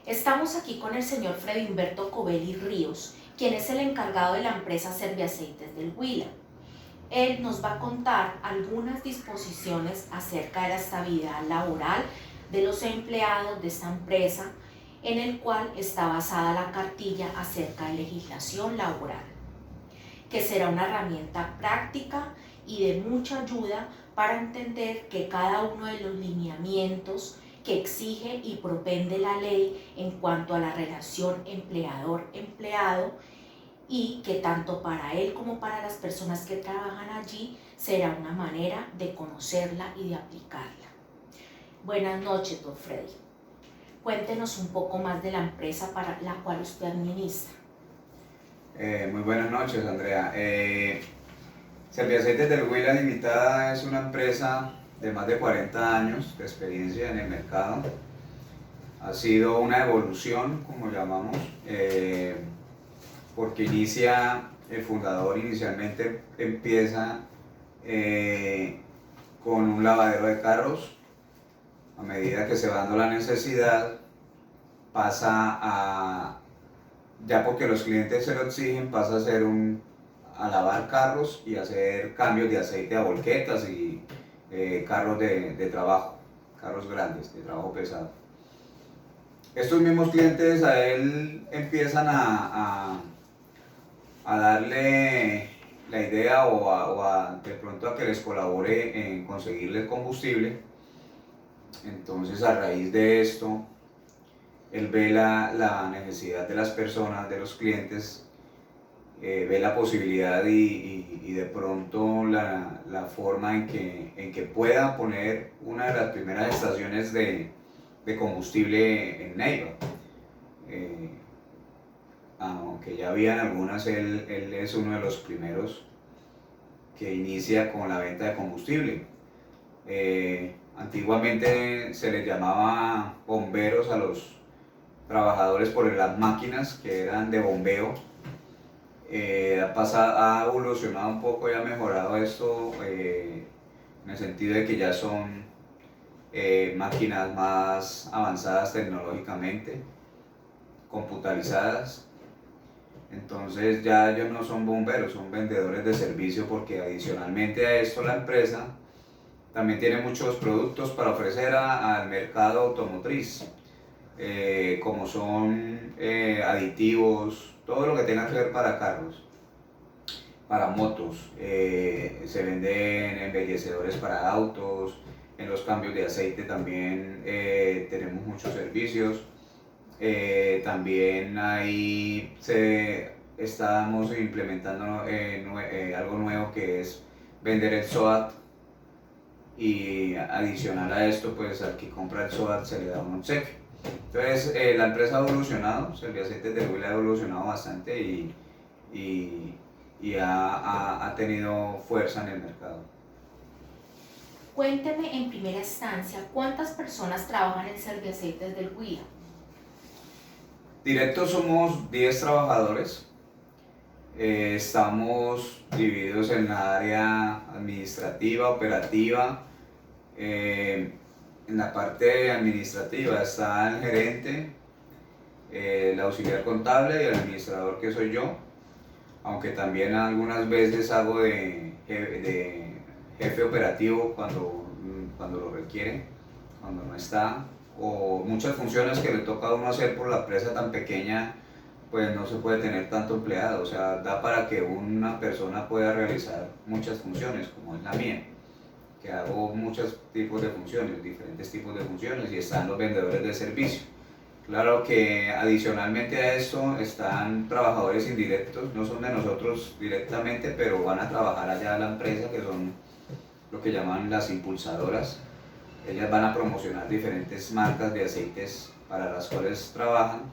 Estamos aquí con el señor Freddy Humberto Covelli Ríos, quien es el encargado de la empresa Serviaceites del Huila. Él nos va a contar algunas disposiciones acerca de la estabilidad laboral de los empleados de esta empresa, en el cual está basada la cartilla acerca de legislación laboral, que será una herramienta práctica y de mucha ayuda para entender que cada uno de los lineamientos que exige y propende la ley en cuanto a la relación empleador-empleado, y que tanto para él como para las personas que trabajan allí será una manera de conocerla y de aplicarla. Buenas noches, don Freddy. Cuéntenos un poco más de la empresa para la cual usted administra. Muy buenas noches, Andrea. Serviaceites del Huila Limitada es una empresa de más de 40 años de experiencia en el mercado. Ha sido una evolución, como llamamos, porque el fundador inicialmente empieza con un lavadero de carros. A medida que se va dando la necesidad, pasa ya porque los clientes se lo exigen, pasa a lavar carros y hacer cambios de aceite a volquetas y carros de trabajo, carros grandes, de trabajo pesado. Estos mismos clientes a él empiezan a darle la idea de pronto a que les colabore en conseguirle combustible. Entonces, a raíz de esto, él ve la necesidad de las personas, de los clientes, ve la posibilidad y de pronto la forma en que pueda poner una de las primeras estaciones de combustible en Neiva. Aunque ya habían algunas, él es uno de los primeros que inicia con la venta de combustible. Antiguamente se les llamaba bomberos a los trabajadores por las máquinas que eran de bombeo. Ha evolucionado un poco y ha mejorado esto en el sentido de que ya son máquinas más avanzadas tecnológicamente, computarizadas. Entonces ya ellos no son bomberos, son vendedores de servicio, porque adicionalmente a esto la empresa también tiene muchos productos para ofrecer al mercado automotriz, como son aditivos, todo lo que tenga que ver para carros, para motos. Se venden embellecedores para autos, en los cambios de aceite también tenemos muchos servicios. También ahí estamos implementando algo nuevo, que es vender el SOAT, y adicional a esto, pues al que compra el SOAT se le da un obsequio. Entonces la empresa ha evolucionado, Serviaceites del Huila ha evolucionado bastante y ha tenido fuerza en el mercado. Cuénteme en primera instancia cuántas personas trabajan en Serviaceites del Huila. Directos somos 10 trabajadores. Estamos divididos en la área administrativa, operativa. En la parte administrativa está el gerente, el auxiliar contable y el administrador, que soy yo, aunque también algunas veces hago de jefe operativo cuando lo requiere, cuando no está, o muchas funciones que le toca a uno hacer por la empresa tan pequeña, pues no se puede tener tanto empleado. O sea, da para que una persona pueda realizar muchas funciones, como es la mía, que hago muchos tipos de funciones, diferentes tipos de funciones, y están los vendedores de servicio. Claro que adicionalmente a esto están trabajadores indirectos, no son de nosotros directamente, pero van a trabajar allá a la empresa, que son lo que llaman las impulsadoras. Ellas van a promocionar diferentes marcas de aceites para las cuales trabajan,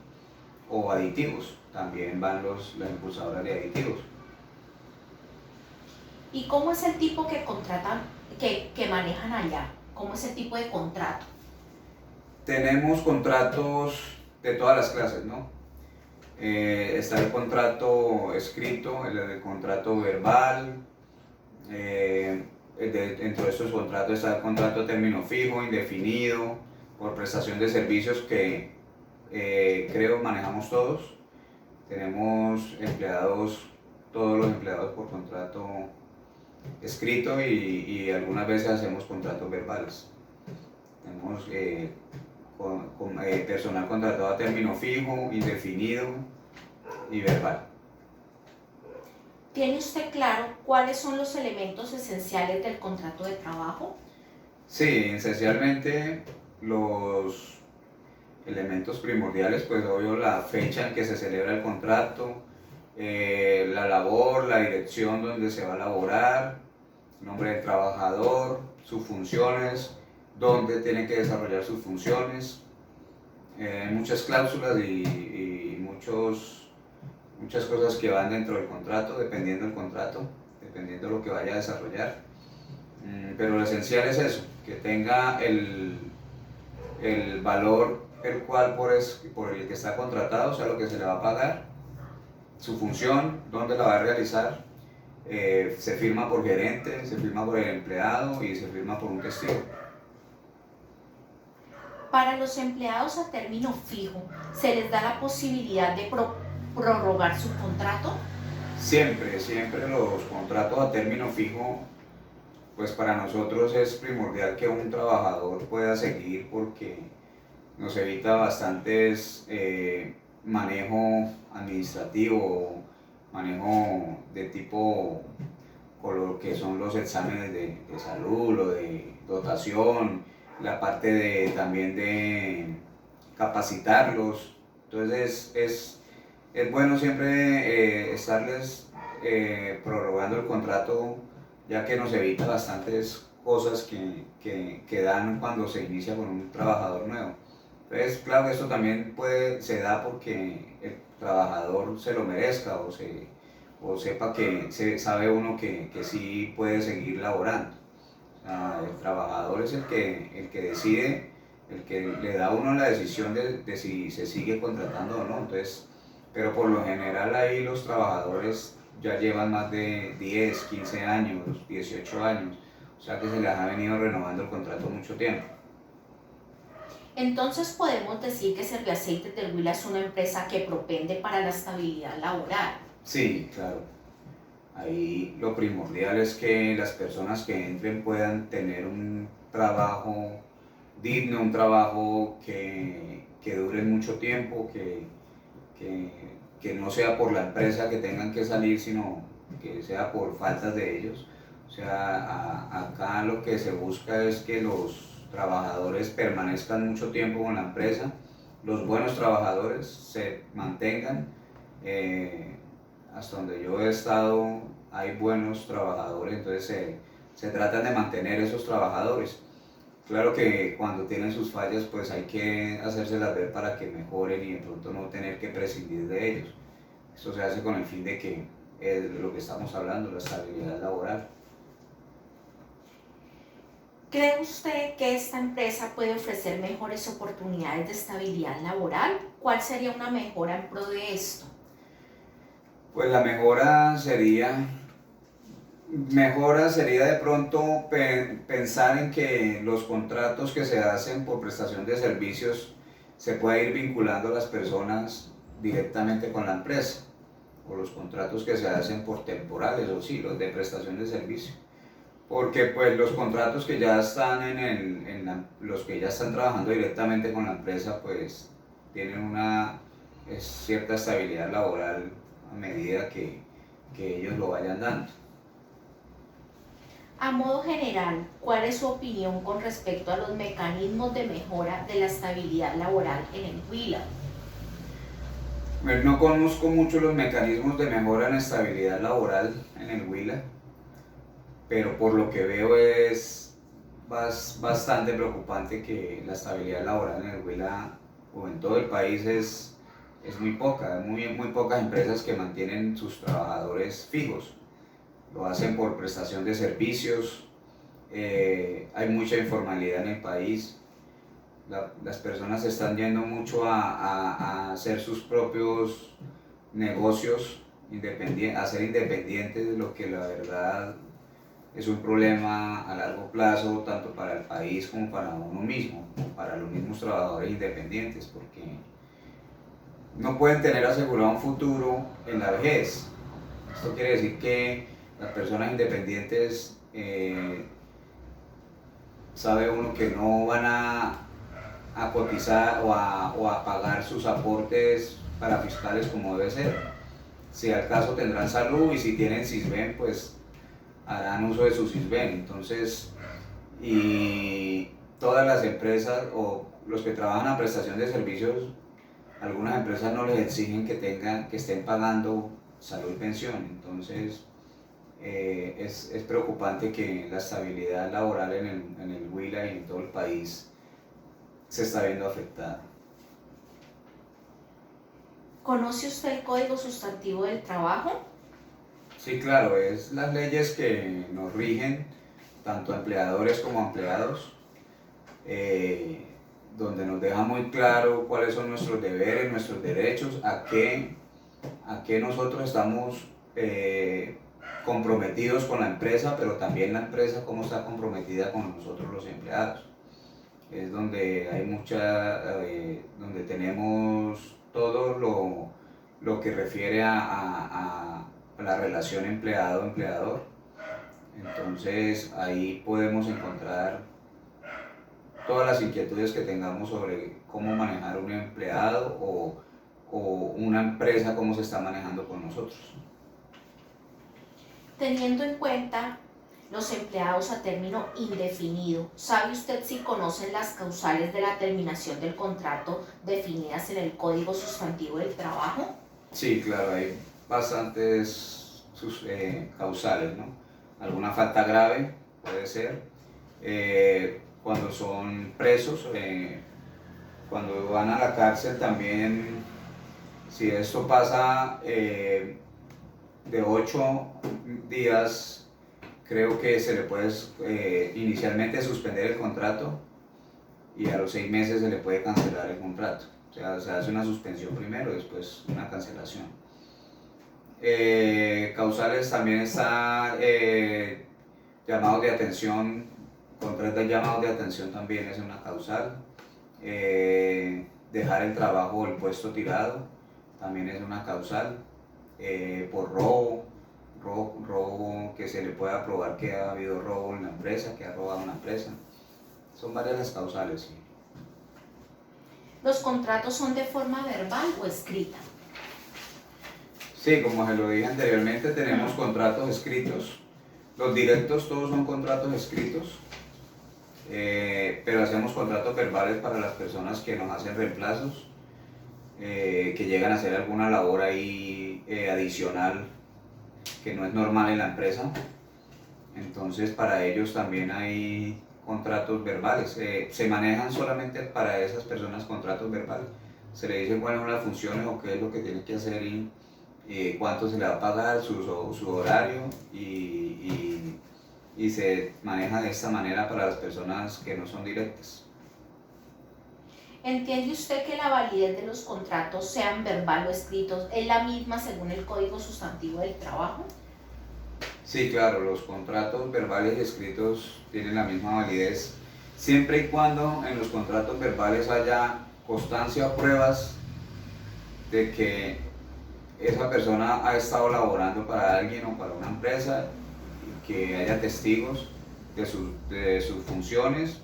o aditivos, también van las impulsadoras de aditivos. ¿Y cómo es el tipo que contratan, que manejan allá? ¿Cómo es el tipo de contrato? Tenemos contratos de todas las clases, ¿no? Está el contrato escrito, el contrato verbal. Dentro de estos contratos está el contrato a término fijo, indefinido, por prestación de servicios, que creo, manejamos todos. Tenemos empleados, todos los empleados por contrato escrito y algunas veces hacemos contratos verbales. Tenemos personal contratado a término fijo, indefinido y verbal. ¿Tiene usted claro cuáles son los elementos esenciales del contrato de trabajo? Sí, esencialmente los elementos primordiales, pues obvio la fecha en que se celebra el contrato, la labor, la dirección donde se va a laborar, el nombre del trabajador, sus funciones, dónde tiene que desarrollar sus funciones, muchas cláusulas y muchas cosas que van dentro del contrato, dependiendo del contrato, dependiendo de lo que vaya a desarrollar. Pero lo esencial es eso, que tenga el valor el cual por el que está contratado, o sea, lo que se le va a pagar, su función, dónde la va a realizar, se firma por gerente, se firma por el empleado y se firma por un testigo. Para los empleados a término fijo, ¿se les da la posibilidad de prorrogar su contrato? Siempre los contratos a término fijo, pues para nosotros es primordial que un trabajador pueda seguir porque nos evita bastantes manejo administrativo, manejo de tipo con lo que son los exámenes de salud, lo de dotación, la parte también de capacitarlos. Entonces es bueno siempre estarles prorrogando el contrato, ya que nos evita bastantes cosas que dan cuando se inicia con un trabajador nuevo. Entonces, claro que esto también se da porque el trabajador se lo merezca o sepa que sabe uno que sí puede seguir laborando. O sea, el trabajador es el que decide, el que le da a uno la decisión de si se sigue contratando o no. Entonces, pero por lo general ahí los trabajadores ya llevan más de 10, 15 años, 18 años, o sea que se les ha venido renovando el contrato mucho tiempo. Entonces podemos decir que Serviaceites del Huila es una empresa que propende para la estabilidad laboral. Sí, claro. Ahí lo primordial es que las personas que entren puedan tener un trabajo digno, un trabajo que dure mucho tiempo, que no sea por la empresa que tengan que salir, sino que sea por faltas de ellos. O sea, acá lo que se busca es que los trabajadores permanezcan mucho tiempo con la empresa, los buenos trabajadores se mantengan. Hasta donde yo he estado hay buenos trabajadores, entonces se tratan de mantener esos trabajadores. Claro que cuando tienen sus fallas pues hay que hacérselas ver para que mejoren y de pronto no tener que prescindir de ellos. Eso se hace con el fin de que es lo que estamos hablando, la estabilidad laboral. ¿Cree usted que esta empresa puede ofrecer mejores oportunidades de estabilidad laboral? ¿Cuál sería una mejora en pro de esto? Pues la mejora sería de pronto pensar en que los contratos que se hacen por prestación de servicios se puede ir vinculando a las personas directamente con la empresa, o los contratos que se hacen por temporales o sí, los de prestación de servicio. Porque pues los contratos que ya están los que ya están trabajando directamente con la empresa pues tienen una cierta estabilidad laboral a medida que ellos lo vayan dando. A modo general, ¿cuál es su opinión con respecto a los mecanismos de mejora de la estabilidad laboral en el Huila? No conozco mucho los mecanismos de mejora en la estabilidad laboral en el Huila, pero por lo que veo es bastante preocupante que la estabilidad laboral en el Huila o en todo el país es muy poca, muy pocas empresas que mantienen sus trabajadores fijos. Lo hacen por prestación de servicios, hay mucha informalidad en el país, las personas están yendo mucho a hacer sus propios negocios, a ser independientes, lo que la verdad es un problema a largo plazo tanto para el país como para uno mismo, como para los mismos trabajadores independientes, porque no pueden tener asegurado un futuro en la vejez. Esto quiere decir que las personas independientes, sabe uno que no van a cotizar o a pagar sus aportes para fiscales como debe ser. Si al caso tendrán salud, y si tienen SISBEN, pues harán uso de su SISBEN. Entonces, y todas las empresas o los que trabajan a prestación de servicios, algunas empresas no les exigen que estén pagando salud y pensión. Entonces, es preocupante que la estabilidad laboral en el Huila y en todo el país se está viendo afectada. ¿Conoce usted el Código Sustantivo del Trabajo? Sí, claro, es las leyes que nos rigen, tanto a empleadores como a empleados, donde nos deja muy claro cuáles son nuestros deberes, nuestros derechos, a qué nosotros estamos comprometidos con la empresa, pero también la empresa cómo está comprometida con nosotros los empleados. Es donde hay donde tenemos todo lo que refiere a la relación empleado-empleador. Entonces ahí podemos encontrar todas las inquietudes que tengamos sobre cómo manejar un empleado o una empresa, cómo se está manejando con nosotros. Teniendo en cuenta los empleados a término indefinido, ¿sabe usted si conocen las causales de la terminación del contrato definidas en el Código Sustantivo del Trabajo? Sí, claro, hay bastantes causales, ¿no? Alguna falta grave puede ser, cuando son presos, cuando van a la cárcel también, si esto pasa de 8 días, creo que se le puede inicialmente suspender el contrato y a los 6 meses se le puede cancelar el contrato. O sea, se hace una suspensión primero, después una cancelación. Causales también está llamados de atención, contratos de llamados de atención también es una causal. Dejar el trabajo o el puesto tirado también es una causal. Por robo que se le pueda probar que ha habido robo en la empresa, que ha robado una empresa. Son varias las causales, sí. ¿Los contratos son de forma verbal o escrita? Sí, como se lo dije anteriormente, tenemos contratos escritos. Los directos todos son contratos escritos, pero hacemos contratos verbales para las personas que nos hacen reemplazos, que llegan a hacer alguna labor ahí adicional que no es normal en la empresa. Entonces para ellos también hay contratos verbales. Se manejan solamente para esas personas contratos verbales. Se le dice cuáles son las funciones o qué es lo que tienen que hacer y cuánto se le va a pagar, su horario y se maneja de esta manera para las personas que no son directas. ¿Entiende usted que la validez de los contratos, sean verbal o escritos, es la misma según el Código Sustantivo del Trabajo? Sí, claro, los contratos verbales y escritos tienen la misma validez, siempre y cuando en los contratos verbales haya constancia o pruebas de que esa persona ha estado laborando para alguien o para una empresa, y que haya testigos de sus funciones,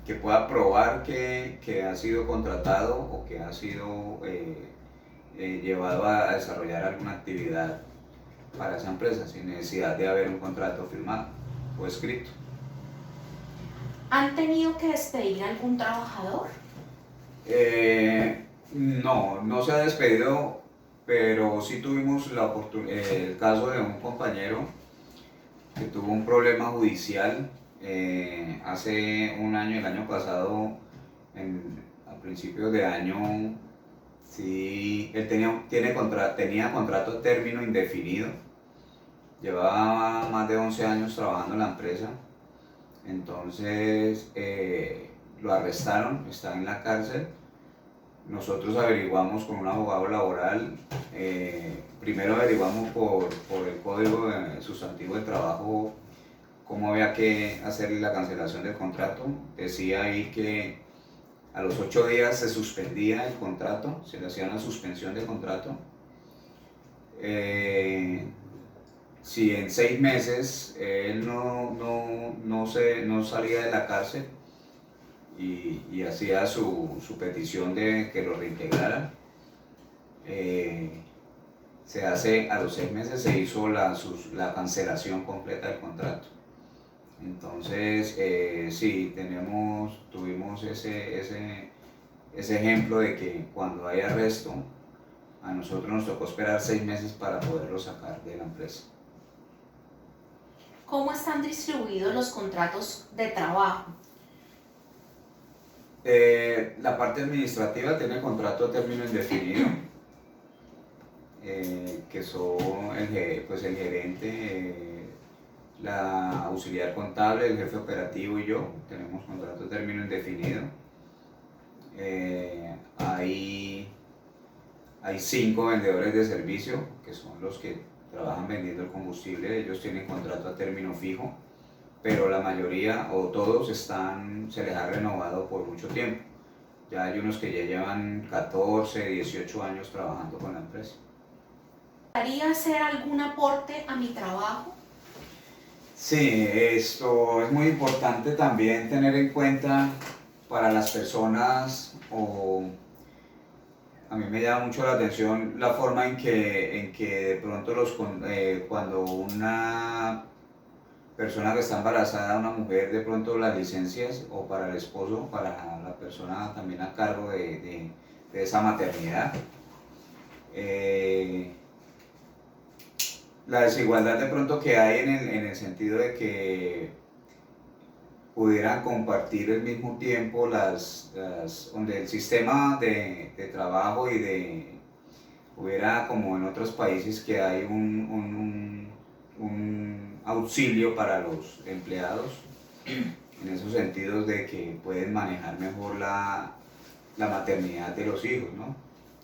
que pueda probar que ha sido contratado o que ha sido llevado a desarrollar alguna actividad para esa empresa sin necesidad de haber un contrato firmado o escrito. ¿Han tenido que despedir a algún trabajador? No se ha despedido, pero sí tuvimos el caso de un compañero que tuvo un problema judicial hace un año, el año pasado, a principios de año. Sí, él tenía contrato término indefinido, llevaba más de 11 años trabajando en la empresa, entonces lo arrestaron, está en la cárcel. Nosotros averiguamos con un abogado laboral, primero averiguamos por el Código Sustantivo del Trabajo cómo había que hacer la cancelación del contrato. Decía ahí que a los 8 días se suspendía el contrato, se le hacía una suspensión de contrato. Si en 6 meses él no salía de la cárcel y hacía su petición de que lo reintegraran, a los 6 meses se hizo la cancelación completa del contrato. Entonces, sí, tuvimos ese ejemplo de que cuando hay arresto, a nosotros nos tocó esperar 6 meses para poderlo sacar de la empresa. ¿Cómo están distribuidos los contratos de trabajo? La parte administrativa tiene contrato a término indefinido, que son el gerente, la auxiliar contable, el jefe operativo y yo. Tenemos contrato a término indefinido. Hay 5 vendedores de servicio, que son los que trabajan vendiendo el combustible. Ellos tienen contrato a término fijo, pero la mayoría o todos se les ha renovado por mucho tiempo. Ya hay unos que ya llevan 14, 18 años trabajando con la empresa. ¿Gustaría hacer algún aporte a mi trabajo? Sí, esto es muy importante también tener en cuenta para las personas, a mí me llama mucho la atención la forma en que de pronto cuando una persona que está embarazada, una mujer, de pronto las licencias, o para el esposo, para la persona también a cargo de esa maternidad, la desigualdad de pronto que hay en el sentido de que pudieran compartir el mismo tiempo donde el sistema de trabajo hubiera como en otros países que hay un auxilio para los empleados, en esos sentidos de que pueden manejar mejor la maternidad de los hijos, ¿no?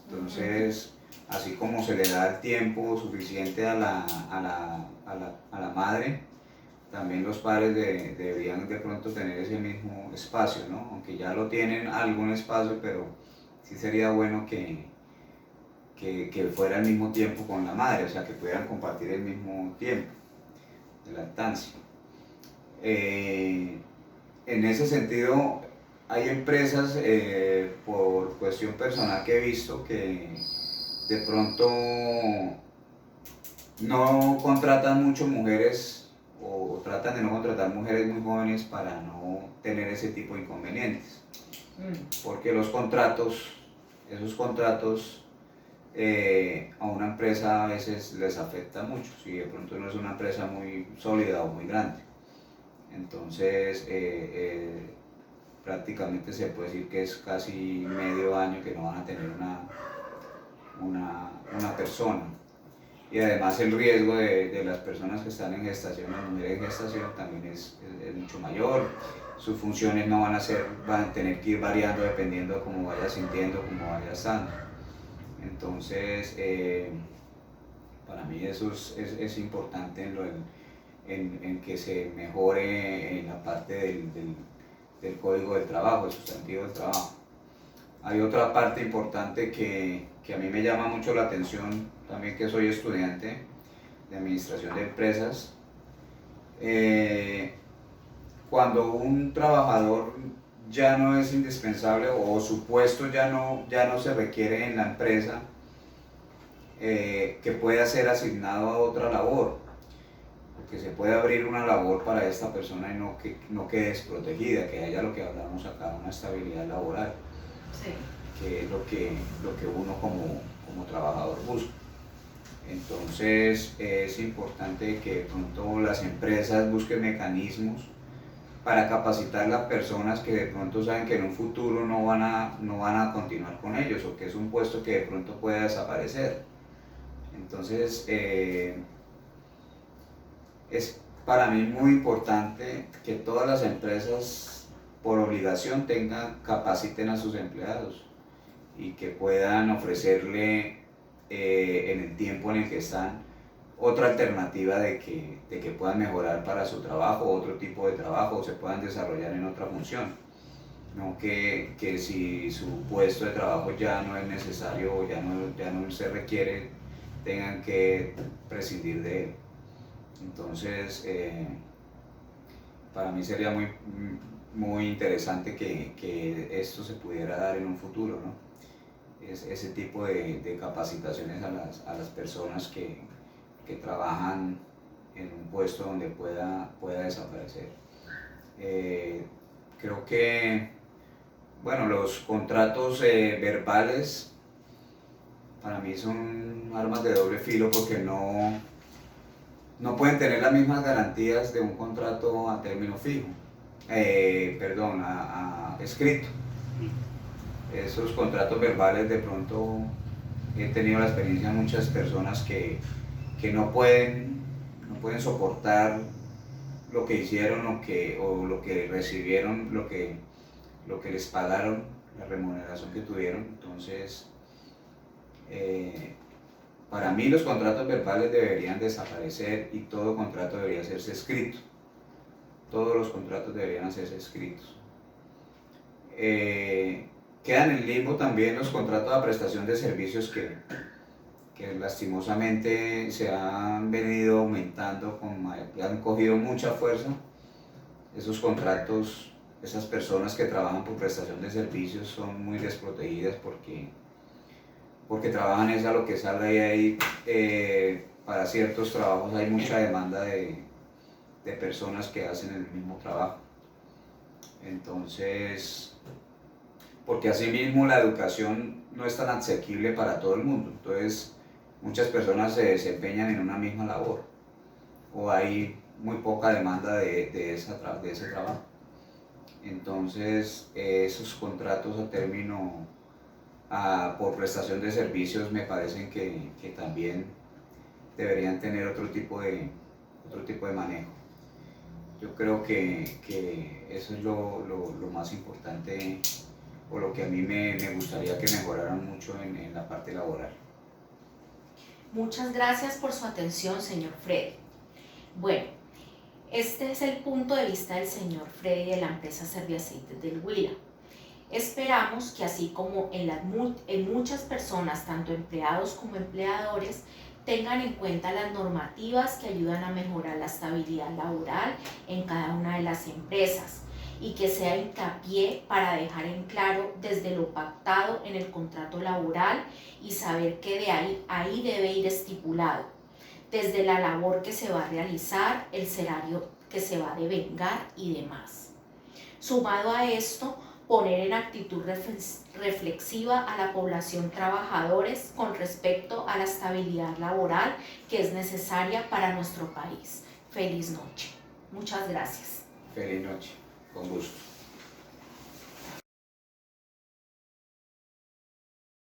Entonces, así como se le da el tiempo suficiente a la madre, también los padres deberían de pronto tener ese mismo espacio, ¿no? Aunque ya lo tienen algún espacio, pero sí sería bueno que fuera al mismo tiempo con la madre, o sea, que pudieran compartir el mismo tiempo de lactancia. En ese sentido, hay empresas, por cuestión personal que he visto, que de pronto no contratan mucho mujeres o tratan de no contratar mujeres muy jóvenes para no tener ese tipo de inconvenientes. Porque esos contratos a una empresa a veces les afecta mucho, si de pronto no es una empresa muy sólida o muy grande. Entonces, prácticamente se puede decir que es casi medio año que no van a tener una persona. Y además el riesgo de las personas que están en gestación, las mujeres en gestación, también es mucho mayor. Sus funciones van a tener que ir variando dependiendo de cómo vaya sintiendo, cómo vaya estando. Entonces, para mí eso es importante en que se mejore en la parte del código del trabajo, el sustantivo del trabajo. Hay otra parte importante que a mí me llama mucho la atención, también que soy estudiante de administración de empresas. Cuando un trabajador ya no es indispensable o su puesto ya no se requiere en la empresa, que pueda ser asignado a otra labor, porque se puede abrir una labor para esta persona y no quede desprotegida, que haya lo que hablamos acá, una estabilidad laboral. Sí. Que es lo que uno como trabajador busca. Entonces es importante que de pronto las empresas busquen mecanismos para capacitar a las personas que de pronto saben que en un futuro no van a continuar con ellos, o que es un puesto que de pronto pueda desaparecer. Entonces es para mí muy importante que todas las empresas por obligación capaciten a sus empleados y que puedan ofrecerle en el tiempo en el que están otra alternativa de que puedan mejorar para su trabajo, otro tipo de trabajo, o se puedan desarrollar en otra función. no que si su puesto de trabajo ya no es necesario o ya no se requiere, tengan que prescindir de él. Entonces, para mí sería muy interesante que esto se pudiera dar en un futuro, ¿no? Ese tipo de capacitaciones a las personas que trabajan en un puesto donde pueda desaparecer. Creo que, bueno, los contratos verbales para mí son armas de doble filo porque no pueden tener las mismas garantías de un contrato a término fijo, perdón, a escrito. Esos contratos verbales, de pronto he tenido la experiencia de muchas personas que no pueden soportar lo que hicieron o lo que recibieron, lo que les pagaron, la remuneración que tuvieron. Entonces, para mí los contratos verbales deberían desaparecer y todo contrato debería hacerse escrito. Todos los contratos deberían hacerse escritos. Quedan en limbo también los contratos de prestación de servicios que lastimosamente se han venido aumentando, han cogido mucha fuerza. Esos contratos, esas personas que trabajan por prestación de servicios son muy desprotegidas porque trabajan a lo que salga y ahí para ciertos trabajos hay mucha demanda de personas que hacen el mismo trabajo. Entonces, porque asimismo la educación no es tan asequible para todo el mundo, entonces muchas personas se desempeñan en una misma labor o hay muy poca demanda de ese trabajo. Entonces, esos contratos a término por prestación de servicios me parecen que también deberían tener otro tipo de manejo. Yo creo que eso es lo más importante o lo que a mí me gustaría que mejoraran mucho en la parte laboral. Muchas gracias por su atención, señor Freddy. Bueno, este es el punto de vista del señor Freddy de la empresa Serviaceites del Huila. Esperamos que así como en muchas personas, tanto empleados como empleadores, tengan en cuenta las normativas que ayudan a mejorar la estabilidad laboral en cada una de las empresas y que sea hincapié para dejar en claro desde lo pactado en el contrato laboral y saber que de ahí debe ir estipulado, desde la labor que se va a realizar, el salario que se va a devengar y demás. Sumado a esto, poner en actitud reflexiva a la población trabajadores con respecto a la estabilidad laboral que es necesaria para nuestro país. Feliz noche. Muchas gracias. Feliz noche. Con gusto.